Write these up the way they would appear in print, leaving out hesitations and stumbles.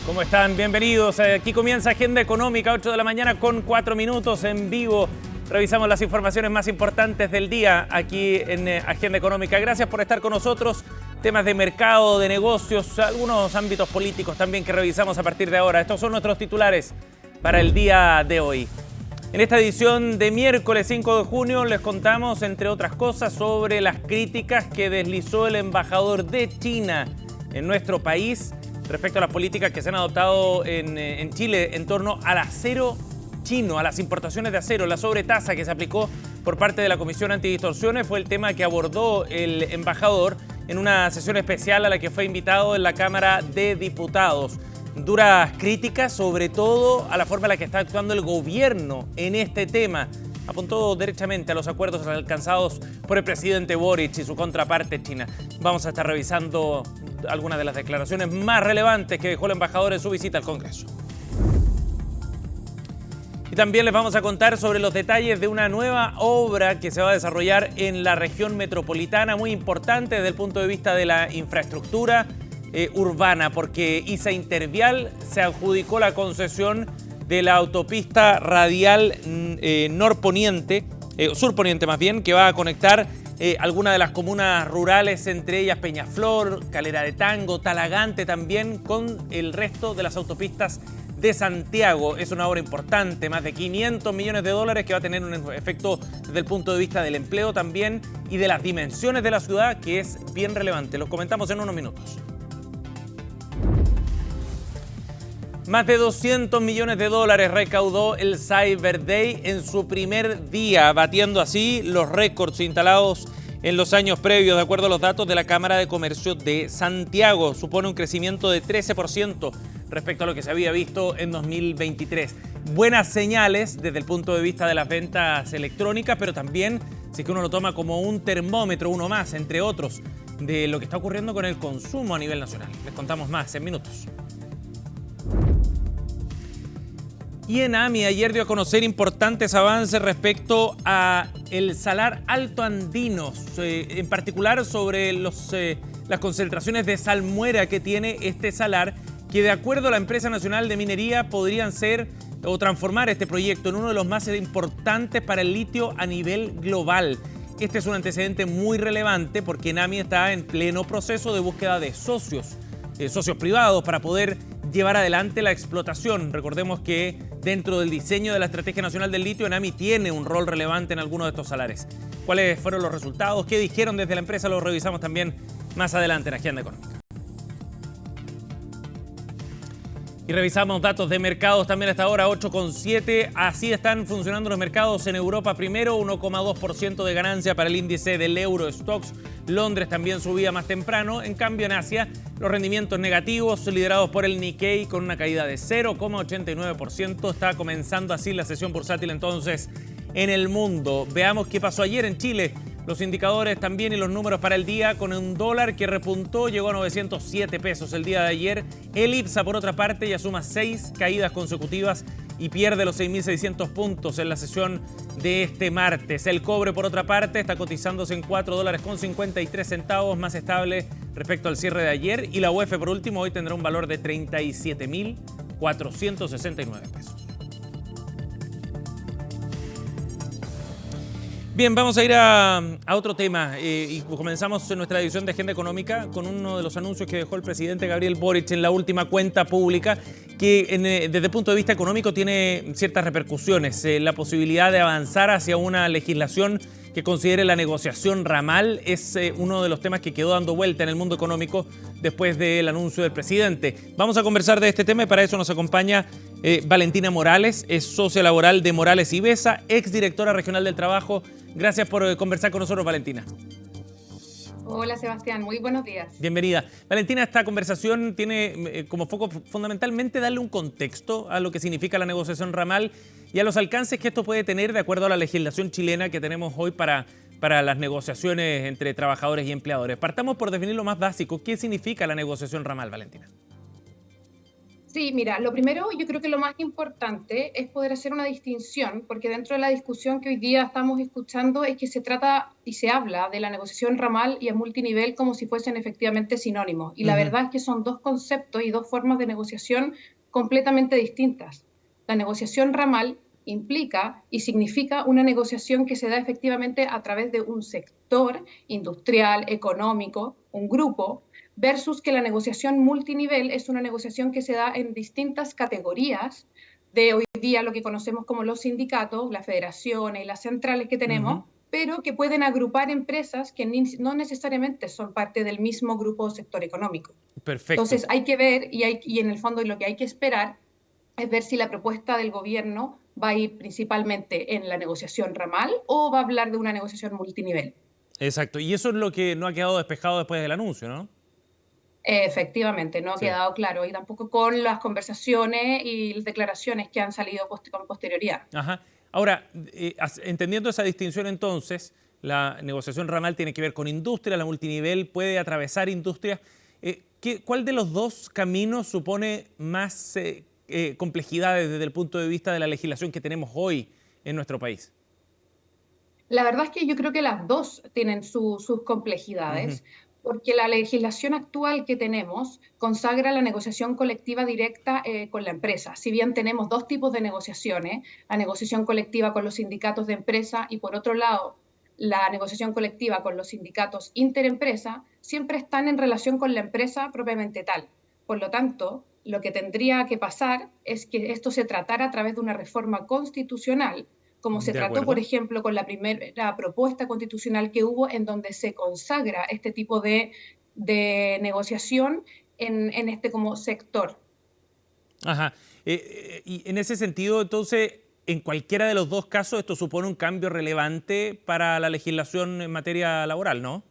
¿Cómo están? Bienvenidos. Aquí comienza Agenda Económica, 8 de la mañana con 4 minutos en vivo. Revisamos las informaciones más importantes del día aquí en Agenda Económica. Gracias por estar con nosotros. Temas de mercado, de negocios, algunos ámbitos políticos también que revisamos a partir de ahora. Estos son nuestros titulares para el día de hoy. En esta edición de miércoles 5 de junio les contamos, entre otras cosas, sobre las críticas que deslizó el embajador de China en nuestro país respecto a las políticas que se han adoptado en Chile en torno al acero chino, a las importaciones de acero. La sobretasa que se aplicó por parte de la Comisión Antidistorsiones fue el tema que abordó el embajador en una sesión especial a la que fue invitado en la Cámara de Diputados. Duras críticas, sobre todo a la forma en la que está actuando el gobierno en este tema. Apuntó derechamente a los acuerdos alcanzados por el presidente Boric y su contraparte China. Vamos a estar revisando algunas de las declaraciones más relevantes que dejó el embajador en su visita al Congreso. Y también les vamos a contar sobre los detalles de una nueva obra que se va a desarrollar en la región metropolitana, muy importante desde el punto de vista de la infraestructura urbana, porque ISA Intervial se adjudicó la concesión de la autopista radial surponiente más bien, que va a conectar algunas de las comunas rurales, entre ellas Peñaflor, Calera de Tango, Talagante también, con el resto de las autopistas de Santiago. Es una obra importante, más de 500 millones de dólares, que va a tener un efecto desde el punto de vista del empleo también y de las dimensiones de la ciudad, que es bien relevante. Los comentamos en unos minutos. Más de 200 millones de dólares recaudó el Cyber Day en su primer día, batiendo así los récords instalados en los años previos, de acuerdo a los datos de la Cámara de Comercio de Santiago. Supone un crecimiento de 13% respecto a lo que se había visto en 2023. Buenas señales desde el punto de vista de las ventas electrónicas, pero también, si es que uno lo toma como un termómetro, uno más, entre otros, de lo que está ocurriendo con el consumo a nivel nacional. Les contamos más en minutos. Y ENAMI ayer dio a conocer importantes avances respecto a el salar alto andino, en particular sobre las concentraciones de salmuera que tiene este salar, que de acuerdo a la Empresa Nacional de Minería podrían ser o transformar este proyecto en uno de los más importantes para el litio a nivel global. Este es un antecedente muy relevante porque ENAMI está en pleno proceso de búsqueda de socios privados para poder llevar adelante la explotación. Recordemos que dentro del diseño de la Estrategia Nacional del Litio, ENAMI tiene un rol relevante en algunos de estos salares. ¿Cuáles fueron los resultados? ¿Qué dijeron desde la empresa? Lo revisamos también más adelante en Agenda Económica. Y revisamos datos de mercados también hasta ahora, 8,7. Así están funcionando los mercados en Europa. Primero, 1,2% de ganancia para el índice del Eurostoxx. Londres también subía más temprano. En cambio, en Asia, los rendimientos negativos, liderados por el Nikkei, con una caída de 0,89%. Está comenzando así la sesión bursátil entonces en el mundo. Veamos qué pasó ayer en Chile. Los indicadores también y los números para el día, con un dólar que repuntó, llegó a 907 pesos el día de ayer. El IPSA, por otra parte, ya suma 6 caídas consecutivas y pierde los 6.600 puntos en la sesión de este martes. El cobre, por otra parte, está cotizándose en $4.53, más estable respecto al cierre de ayer. Y la UF, por último, hoy tendrá un valor de 37.469 pesos. Bien, vamos a ir a otro tema y comenzamos nuestra edición de Agenda Económica con uno de los anuncios que dejó el presidente Gabriel Boric en la última cuenta pública, que desde el punto de vista económico tiene ciertas repercusiones. La posibilidad de avanzar hacia una legislación que considere la negociación ramal es uno de los temas que quedó dando vuelta en el mundo económico después del anuncio del presidente. Vamos a conversar de este tema y para eso nos acompaña Valentina Morales, es socia laboral de Morales y Besa, exdirectora regional del trabajo. Gracias por conversar con nosotros, Valentina. Hola, Sebastián. Muy buenos días. Bienvenida. Valentina, esta conversación tiene como foco fundamentalmente darle un contexto a lo que significa la negociación ramal y a los alcances que esto puede tener de acuerdo a la legislación chilena que tenemos hoy para las negociaciones entre trabajadores y empleadores. Partamos por definir lo más básico. ¿Qué significa la negociación ramal, Valentina? Sí, mira, lo primero, yo creo que lo más importante es poder hacer una distinción, porque dentro de la discusión que hoy día estamos escuchando es que se trata y se habla de la negociación ramal y el multinivel como si fuesen efectivamente sinónimos. Y la Ujú. verdad es que son dos conceptos y dos formas de negociación completamente distintas. La negociación ramal implica y significa una negociación que se da efectivamente a través de un sector industrial, económico, un grupo versus que la negociación multinivel es una negociación que se da en distintas categorías de hoy día lo que conocemos como los sindicatos, las federaciones y las centrales que Ujú. tenemos, pero que pueden agrupar empresas que no necesariamente son parte del mismo grupo o sector económico. Perfecto. Entonces hay que ver y en el fondo lo que hay que esperar es ver si la propuesta del gobierno va a ir principalmente en la negociación ramal o va a hablar de una negociación multinivel. Exacto. Y eso es lo que no ha quedado despejado después del anuncio, ¿no? Efectivamente, no ha Sí. quedado claro y tampoco con las conversaciones y las declaraciones que han salido con posterioridad. Ajá. Ahora, entendiendo esa distinción entonces, la negociación ramal tiene que ver con industria, la multinivel puede atravesar industrias. ¿Cuál de los dos caminos supone más complejidades desde el punto de vista de la legislación que tenemos hoy en nuestro país? La verdad es que yo creo que las dos tienen sus Ujú. complejidades, porque la legislación actual que tenemos consagra la negociación colectiva directa con la empresa. Si bien tenemos dos tipos de negociaciones, la negociación colectiva con los sindicatos de empresa y por otro lado la negociación colectiva con los sindicatos interempresa, siempre están en relación con la empresa propiamente tal. Por lo tanto, lo que tendría que pasar es que esto se tratara a través de una reforma constitucional como se De trató, por acuerdo. ejemplo, con la primera propuesta constitucional que hubo, en donde se consagra este tipo de negociación en este como sector. Ajá. Y en ese sentido, entonces, en cualquiera de los dos casos, esto supone un cambio relevante para la legislación en materia laboral, ¿no?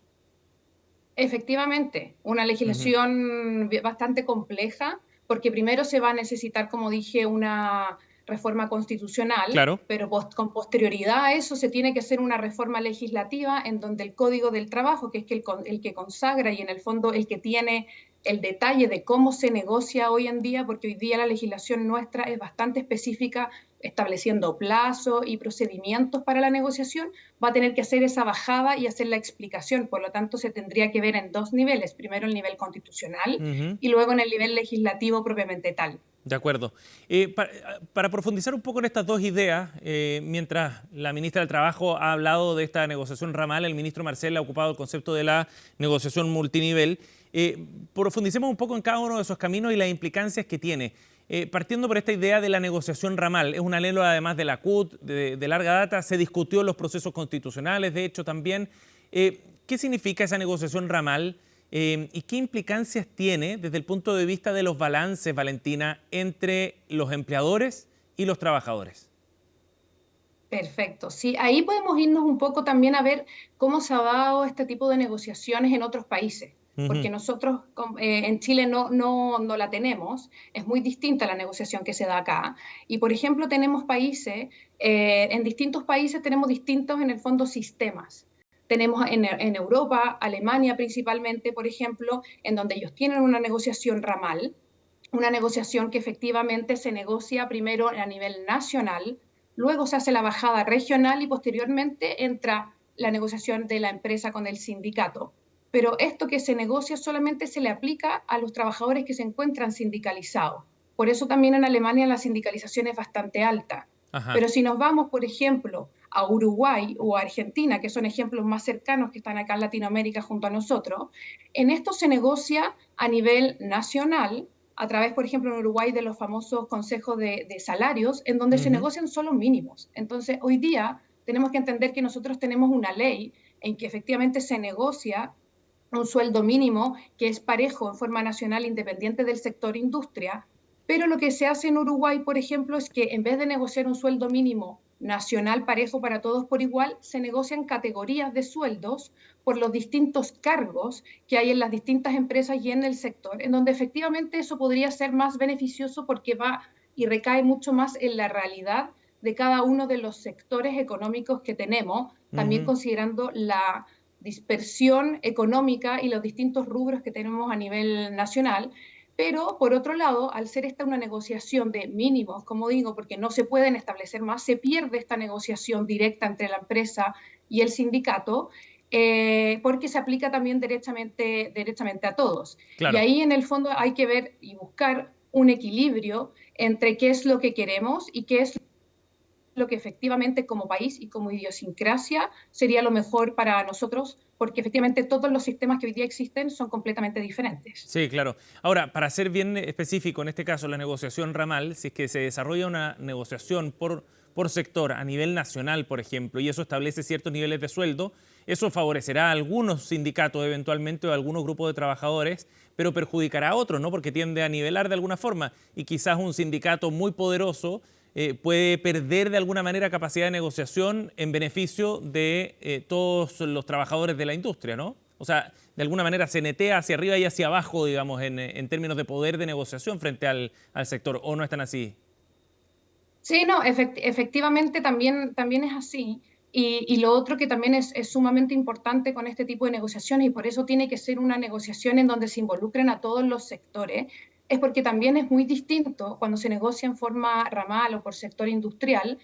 Efectivamente, una Ujú. legislación bastante compleja, porque primero se va a necesitar, como dije, una reforma constitucional, Claro. pero con posterioridad a eso se tiene que hacer una reforma legislativa en donde el Código del Trabajo, que es el que consagra y en el fondo el que tiene el detalle de cómo se negocia hoy en día, porque hoy día la legislación nuestra es bastante específica, estableciendo plazos y procedimientos para la negociación, va a tener que hacer esa bajada y hacer la explicación. Por lo tanto, se tendría que ver en dos niveles. Primero el nivel constitucional Ujú. y luego en el nivel legislativo propiamente tal. De acuerdo. Para profundizar un poco en estas dos ideas, mientras la ministra del Trabajo ha hablado de esta negociación ramal, el ministro Marcel ha ocupado el concepto de la negociación multinivel. Profundicemos un poco en cada uno de esos caminos y las implicancias que tiene. Partiendo por esta idea de la negociación ramal, es un anhelo además de la CUT, de larga data, se discutió en los procesos constitucionales, de hecho también. ¿Qué significa esa negociación ramal? ¿Y qué implicancias tiene desde el punto de vista de los balances, Valentina, entre los empleadores y los trabajadores? Perfecto. Sí, ahí podemos irnos un poco también a ver cómo se ha dado este tipo de negociaciones en otros países, Ujú. porque nosotros en Chile no la tenemos, es muy distinta la negociación que se da acá. Y por ejemplo, tenemos países, en distintos países tenemos distintos en el fondo sistemas. Tenemos en Europa, Alemania principalmente, por ejemplo, en donde ellos tienen una negociación ramal, una negociación que efectivamente se negocia primero a nivel nacional, luego se hace la bajada regional y posteriormente entra la negociación de la empresa con el sindicato. Pero esto que se negocia solamente se le aplica a los trabajadores que se encuentran sindicalizados. Por eso también en Alemania la sindicalización es bastante alta. Ajá. Pero si nos vamos, por ejemplo, a Uruguay o a Argentina, que son ejemplos más cercanos que están acá en Latinoamérica junto a nosotros, en esto se negocia a nivel nacional a través, por ejemplo, en Uruguay de los famosos consejos de salarios, en donde se Ujú. negocian solo mínimos. Entonces, hoy día tenemos que entender que nosotros tenemos una ley en que efectivamente se negocia un sueldo mínimo que es parejo en forma nacional independiente del sector industria, pero lo que se hace en Uruguay, por ejemplo, es que en vez de negociar un sueldo mínimo nacional parejo para todos por igual, se negocian categorías de sueldos por los distintos cargos que hay en las distintas empresas y en el sector, en donde efectivamente eso podría ser más beneficioso porque va y recae mucho más en la realidad de cada uno de los sectores económicos que tenemos, también Ujú. considerando la dispersión económica y los distintos rubros que tenemos a nivel nacional. Pero, por otro lado, al ser esta una negociación de mínimos, como digo, porque no se pueden establecer más, se pierde esta negociación directa entre la empresa y el sindicato, porque se aplica también derechamente a todos. Y Claro. ahí, en el fondo, hay que ver y buscar un equilibrio entre qué es lo que queremos y qué es lo que efectivamente como país y como idiosincrasia sería lo mejor para nosotros, porque efectivamente todos los sistemas que hoy día existen son completamente diferentes. Sí, claro. Ahora, para ser bien específico, en este caso la negociación ramal, si es que se desarrolla una negociación por sector a nivel nacional, por ejemplo, y eso establece ciertos niveles de sueldo, eso favorecerá a algunos sindicatos eventualmente o a algunos grupos de trabajadores, pero perjudicará a otros, ¿no? Porque tiende a nivelar de alguna forma y quizás un sindicato muy poderoso puede perder de alguna manera capacidad de negociación en beneficio de todos los trabajadores de la industria, ¿no? O sea, de alguna manera se netea hacia arriba y hacia abajo, digamos, en términos de poder de negociación frente al sector, ¿o no están así? Sí, no, efectivamente también es así. Y lo otro que también es sumamente importante con este tipo de negociaciones, y por eso tiene que ser una negociación en donde se involucren a todos los sectores, es porque también es muy distinto cuando se negocia en forma ramal o por sector industrial,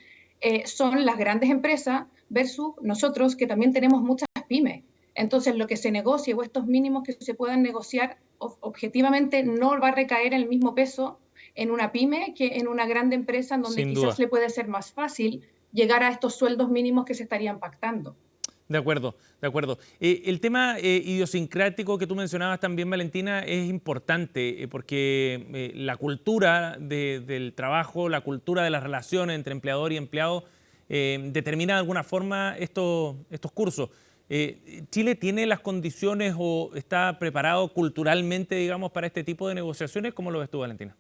son las grandes empresas versus nosotros que también tenemos muchas pymes. Entonces, lo que se negocie o estos mínimos que se puedan negociar, objetivamente no va a recaer el mismo peso en una pyme que en una grande empresa en donde Sin quizás duda. le puede ser más fácil llegar a estos sueldos mínimos que se estarían pactando. De acuerdo, de acuerdo. El tema idiosincrático que tú mencionabas también, Valentina, es importante porque la cultura del trabajo, la cultura de las relaciones entre empleador y empleado determina de alguna forma estos cursos. ¿Chile tiene las condiciones o está preparado culturalmente, digamos, para este tipo de negociaciones? ¿Cómo lo ves tú, Valentina?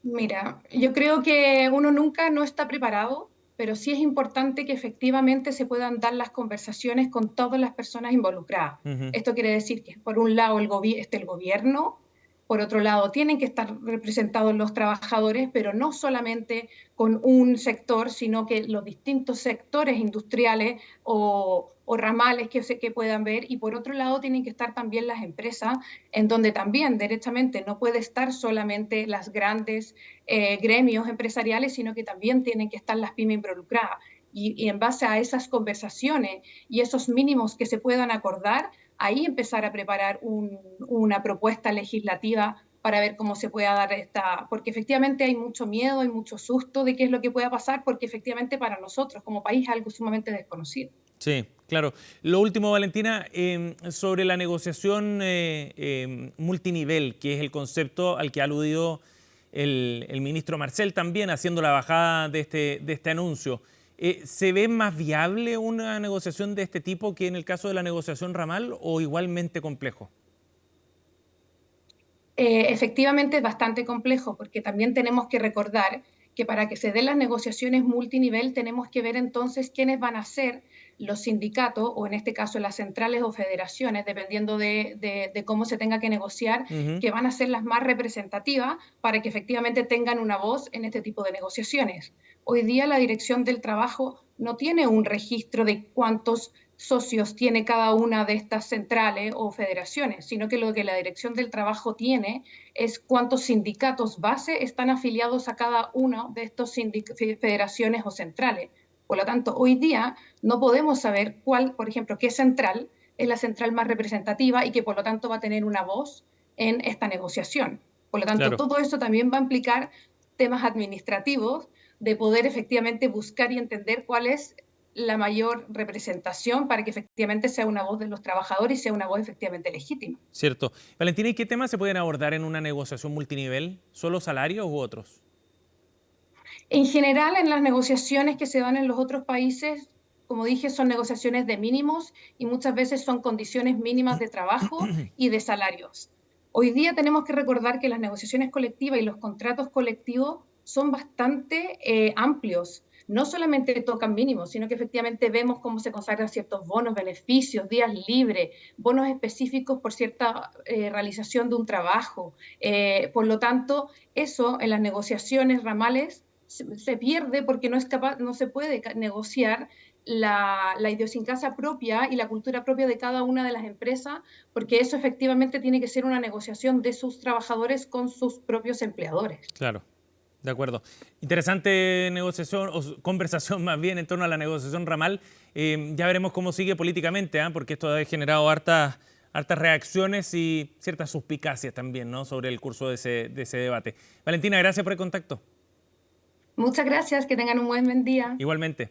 Mira, yo creo que uno nunca no está preparado, pero sí es importante que efectivamente se puedan dar las conversaciones con todas las personas involucradas. Ujú. Esto quiere decir que, por un lado, el gobierno, por otro lado, tienen que estar representados los trabajadores, pero no solamente con un sector, sino que los distintos sectores industriales o ramales que puedan ver. Y por otro lado, tienen que estar también las empresas, en donde también, derechamente, no puede estar solamente las grandes gremios empresariales, sino que también tienen que estar las pymes involucradas. Y en base a esas conversaciones y esos mínimos que se puedan acordar, ahí empezar a preparar una propuesta legislativa para ver cómo se puede dar esta, porque efectivamente hay mucho miedo, hay mucho susto de qué es lo que pueda pasar, porque efectivamente para nosotros como país es algo sumamente desconocido. Sí, claro. Lo último, Valentina, sobre la negociación multinivel, que es el concepto al que ha aludido el ministro Marcel también haciendo la bajada de este anuncio. ¿Se ve más viable una negociación de este tipo que en el caso de la negociación ramal o igualmente complejo? Efectivamente es bastante complejo porque también tenemos que recordar que para que se den las negociaciones multinivel tenemos que ver entonces quiénes van a ser los sindicatos o en este caso las centrales o federaciones, dependiendo de cómo se tenga que negociar, Ujú. que van a ser las más representativas para que efectivamente tengan una voz en este tipo de negociaciones. Hoy día la Dirección del Trabajo no tiene un registro de cuántos socios tiene cada una de estas centrales o federaciones, sino que lo que la Dirección del Trabajo tiene es cuántos sindicatos base están afiliados a cada una de estas federaciones o centrales. Por lo tanto, hoy día no podemos saber cuál, por ejemplo, qué central es la central más representativa y que por lo tanto va a tener una voz en esta negociación. Por lo tanto, Claro. todo esto también va a implicar temas administrativos de poder efectivamente buscar y entender cuál es la mayor representación para que efectivamente sea una voz de los trabajadores y sea una voz efectivamente legítima. Cierto. Valentina, ¿y qué temas se pueden abordar en una negociación multinivel? ¿Solo salarios u otros? En general, en las negociaciones que se dan en los otros países, como dije, son negociaciones de mínimos y muchas veces son condiciones mínimas de trabajo y de salarios. Hoy día tenemos que recordar que las negociaciones colectivas y los contratos colectivos son bastante amplios. No solamente tocan mínimos, sino que efectivamente vemos cómo se consagran ciertos bonos, beneficios, días libres, bonos específicos por cierta realización de un trabajo. Por lo tanto, eso en las negociaciones ramales se pierde porque no se puede negociar la idiosincrasia propia y la cultura propia de cada una de las empresas, porque eso efectivamente tiene que ser una negociación de sus trabajadores con sus propios empleadores. Claro. De acuerdo. Interesante negociación, o conversación más bien en torno a la negociación ramal. Ya veremos cómo sigue políticamente, porque esto ha generado hartas reacciones y ciertas suspicacias también, ¿no?, sobre el curso de ese debate. Valentina, gracias por el contacto. Muchas gracias, que tengan un buen día. Igualmente.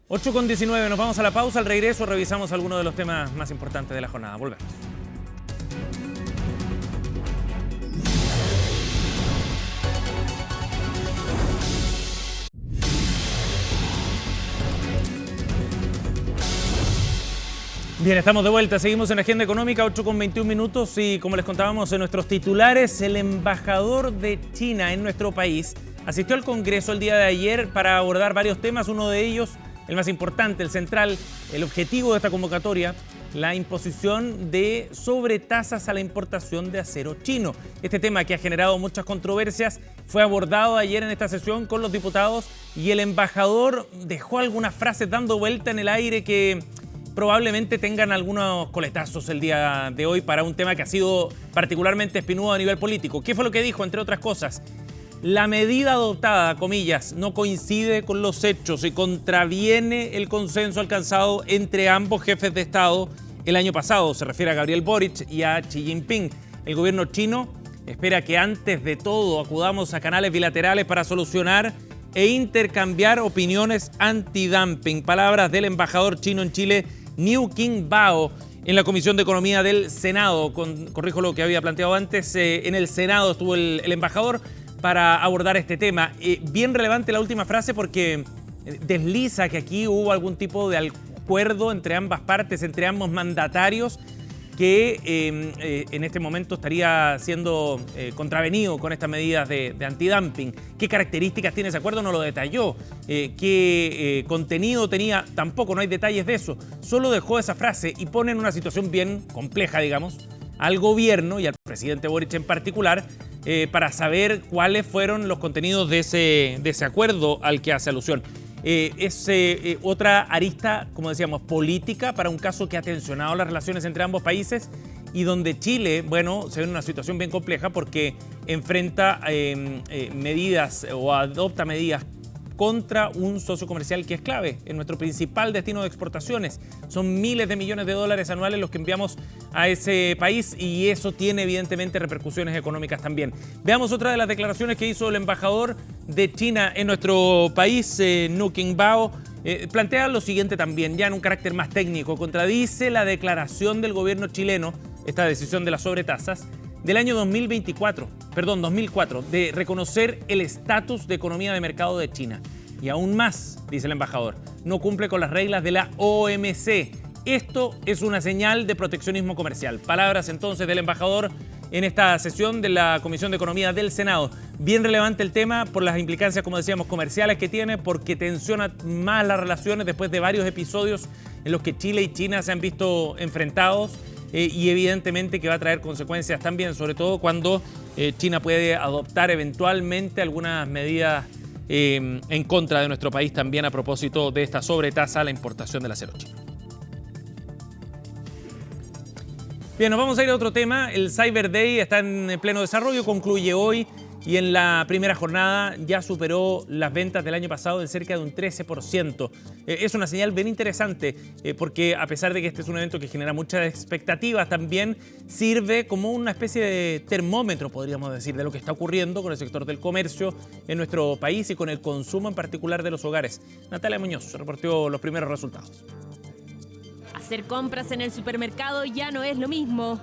8:19, nos vamos a la pausa. Al regreso revisamos algunos de los temas más importantes de la jornada. Volvemos. Bien, estamos de vuelta, seguimos en Agenda Económica, 8:21 minutos y como les contábamos en nuestros titulares, el embajador de China en nuestro país asistió al Congreso el día de ayer para abordar varios temas, uno de ellos, el más importante, el central, el objetivo de esta convocatoria, la imposición de sobretasas a la importación de acero chino. Este tema, que ha generado muchas controversias, fue abordado ayer en esta sesión con los diputados y el embajador dejó algunas frases dando vuelta en el aire que probablemente tengan algunos coletazos el día de hoy para un tema que ha sido particularmente espinudo a nivel político. ¿Qué fue lo que dijo? Entre otras cosas, la medida adoptada, comillas, no coincide con los hechos y contraviene el consenso alcanzado entre ambos jefes de Estado el año pasado. Se refiere a Gabriel Boric y a Xi Jinping. El gobierno chino espera que antes de todo acudamos a canales bilaterales para solucionar e intercambiar opiniones antidumping. Palabras del embajador chino en Chile, Niu Qingbao, en la Comisión de Economía del Senado. Corrijo lo que había planteado antes, en el Senado estuvo el embajador para abordar este tema. Bien relevante la última frase porque desliza que aquí hubo algún tipo de acuerdo entre ambas partes, entre ambos mandatarios, que en este momento estaría siendo contravenido con estas medidas de antidumping. ¿Qué características tiene ese acuerdo? No lo detalló. ¿Qué contenido tenía? Tampoco, no hay detalles de eso. Solo dejó esa frase y pone en una situación bien compleja, digamos, al gobierno y al presidente Boric en particular, para saber cuáles fueron los contenidos de ese acuerdo al que hace alusión. Es otra arista, como decíamos, política para un caso que ha tensionado las relaciones entre ambos países y donde Chile, bueno, se ve en una situación bien compleja porque enfrenta medidas o adopta medidas contra un socio comercial que es clave en nuestro principal destino de exportaciones. Son miles de millones de dólares anuales los que enviamos a ese país y eso tiene evidentemente repercusiones económicas también. Veamos otra de las declaraciones que hizo el embajador de China en nuestro país, Niu Qingbao. Plantea lo siguiente también, ya en un carácter más técnico. Contradice la declaración del gobierno chileno, esta decisión de las sobretasas, del año 2004, de reconocer el estatus de economía de mercado de China. Y aún más, dice el embajador, no cumple con las reglas de la OMC. Esto es una señal de proteccionismo comercial. Palabras entonces del embajador en esta sesión de la Comisión de Economía del Senado. Bien relevante el tema por las implicancias, como decíamos, comerciales que tiene, porque tensiona más las relaciones después de varios episodios en los que Chile y China se han visto enfrentados. Y evidentemente que va a traer consecuencias también, sobre todo cuando China puede adoptar eventualmente algunas medidas en contra de nuestro país también a propósito de esta sobretasa a la importación del acero chino. Bien, nos vamos a ir a otro tema. El Cyber Day está en pleno desarrollo, concluye hoy y en la primera jornada ya superó las ventas del año pasado en cerca de un 13%. Es una señal bien interesante porque a pesar de que este es un evento que genera muchas expectativas, también sirve como una especie de termómetro, podríamos decir, de lo que está ocurriendo con el sector del comercio en nuestro país y con el consumo en particular de los hogares. Natalia Muñoz reportó los primeros resultados. Hacer compras en el supermercado ya no es lo mismo.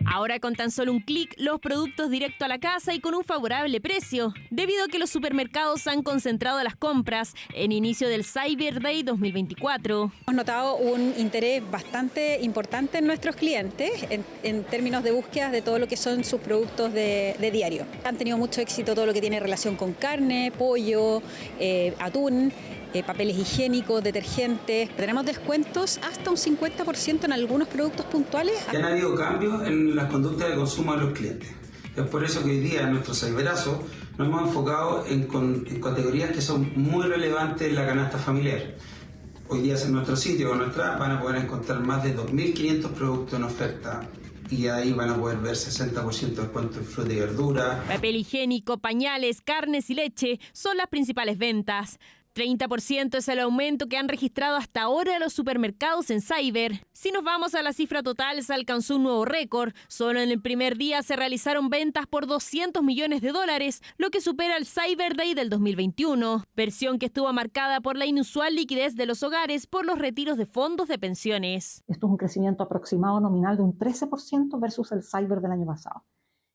Ahora con tan solo un clic, los productos directo a la casa y con un favorable precio, debido a que los supermercados han concentrado las compras en inicio del Cyber Day 2024. Hemos notado un interés bastante importante en nuestros clientes en términos de búsqueda de todo lo que son sus productos de diario. Han tenido mucho éxito todo lo que tiene relación con carne, pollo, atún, papeles higiénicos, detergentes. Tenemos descuentos hasta un 50% en algunos productos puntuales. Ya han habido cambios en las conductas de consumo de los clientes. Es por eso que hoy día en nuestro cyberazo nos hemos enfocado en categorías que son muy relevantes en la canasta familiar. Hoy día en nuestro sitio o nuestra app van a poder encontrar más de 2.500 productos en oferta y ahí van a poder ver 60% de descuento en fruta y verdura. Papel higiénico, pañales, carnes y leche son las principales ventas. 30% es el aumento que han registrado hasta ahora los supermercados en Cyber. Si nos vamos a la cifra total, se alcanzó un nuevo récord. Solo en el primer día se realizaron ventas por $200 millones, lo que supera el Cyber Day del 2021, versión que estuvo marcada por la inusual liquidez de los hogares por los retiros de fondos de pensiones. Esto es un crecimiento aproximado nominal de un 13% versus el Cyber del año pasado.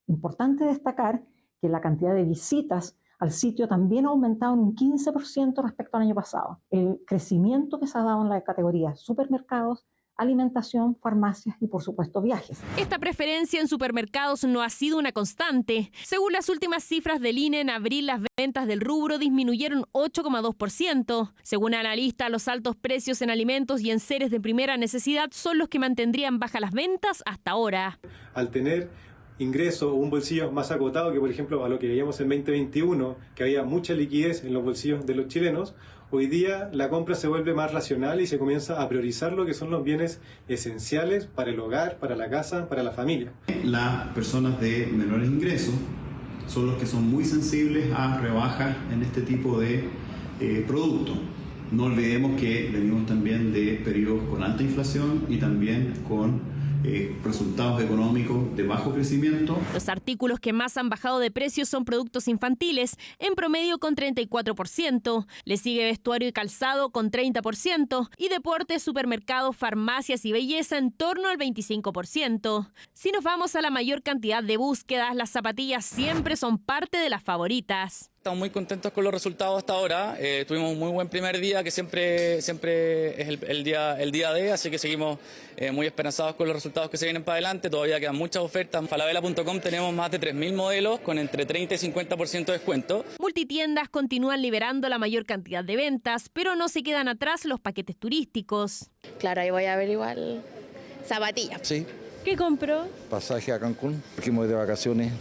Importante destacar que la cantidad de visitas al sitio también ha aumentado en un 15% respecto al año pasado. El crecimiento que se ha dado en la categoría supermercados, alimentación, farmacias y, por supuesto, viajes. Esta preferencia en supermercados no ha sido una constante. Según las últimas cifras del INE, en abril las ventas del rubro disminuyeron 8,2%. Según analistas, los altos precios en alimentos y en seres de primera necesidad son los que mantendrían bajas las ventas hasta ahora. Al tener ingreso o un bolsillo más acotado que, por ejemplo, a lo que veíamos en 2021, que había mucha liquidez en los bolsillos de los chilenos, hoy día la compra se vuelve más racional y se comienza a priorizar lo que son los bienes esenciales para el hogar, para la casa, para la familia. Las personas de menores ingresos son los que son muy sensibles a rebajas en este tipo de productos. No olvidemos que venimos también de periodos con alta inflación y también con resultados económicos de bajo crecimiento. Los artículos que más han bajado de precio son productos infantiles, en promedio con 34%. Le sigue vestuario y calzado con 30% y deportes, supermercados, farmacias y belleza en torno al 25%. Si nos vamos a la mayor cantidad de búsquedas, las zapatillas siempre son parte de las favoritas. Estamos muy contentos con los resultados hasta ahora. Tuvimos un muy buen primer día, que siempre es el día de, así que seguimos muy esperanzados con los resultados que se vienen para adelante. Todavía quedan muchas ofertas. En falabella.com tenemos más de 3.000 modelos con entre 30 y 50% de descuento. Multitiendas continúan liberando la mayor cantidad de ventas, pero no se quedan atrás los paquetes turísticos. Claro, ahí voy a ver igual zapatillas. Sí. ¿Qué compró? Pasaje a Cancún, porque me voy de vacaciones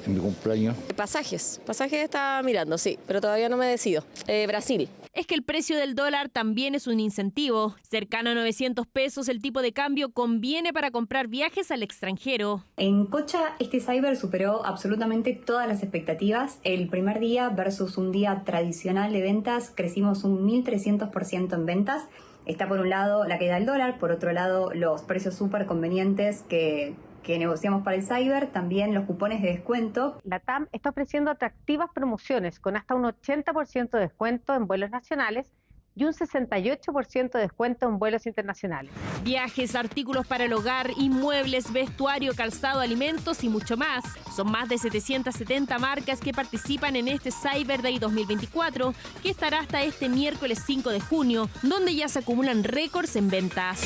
en mi cumpleaños. Pasajes estaba mirando, sí, pero todavía no me decido. Brasil. Es que el precio del dólar también es un incentivo. Cercano a 900 pesos el tipo de cambio conviene para comprar viajes al extranjero. En Cocha, este Cyber superó absolutamente todas las expectativas. El primer día versus un día tradicional de ventas, crecimos un 1.300% en ventas. Está por un lado la caída del dólar, por otro lado los precios súper convenientes que negociamos para el Cyber, también los cupones de descuento. La TAM está ofreciendo atractivas promociones con hasta un 80% de descuento en vuelos nacionales y un 68% de descuento en vuelos internacionales. Viajes, artículos para el hogar, inmuebles, vestuario, calzado, alimentos y mucho más. Son más de 770 marcas que participan en este Cyber Day 2024, que estará hasta este miércoles 5 de junio, donde ya se acumulan récords en ventas.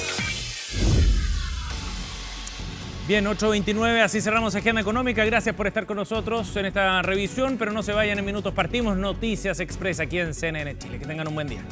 Bien, 8:29, así cerramos Agenda Económica. Gracias por estar con nosotros en esta revisión, pero no se vayan, en minutos partimos. Noticias Express aquí en CNN Chile. Que tengan un buen día.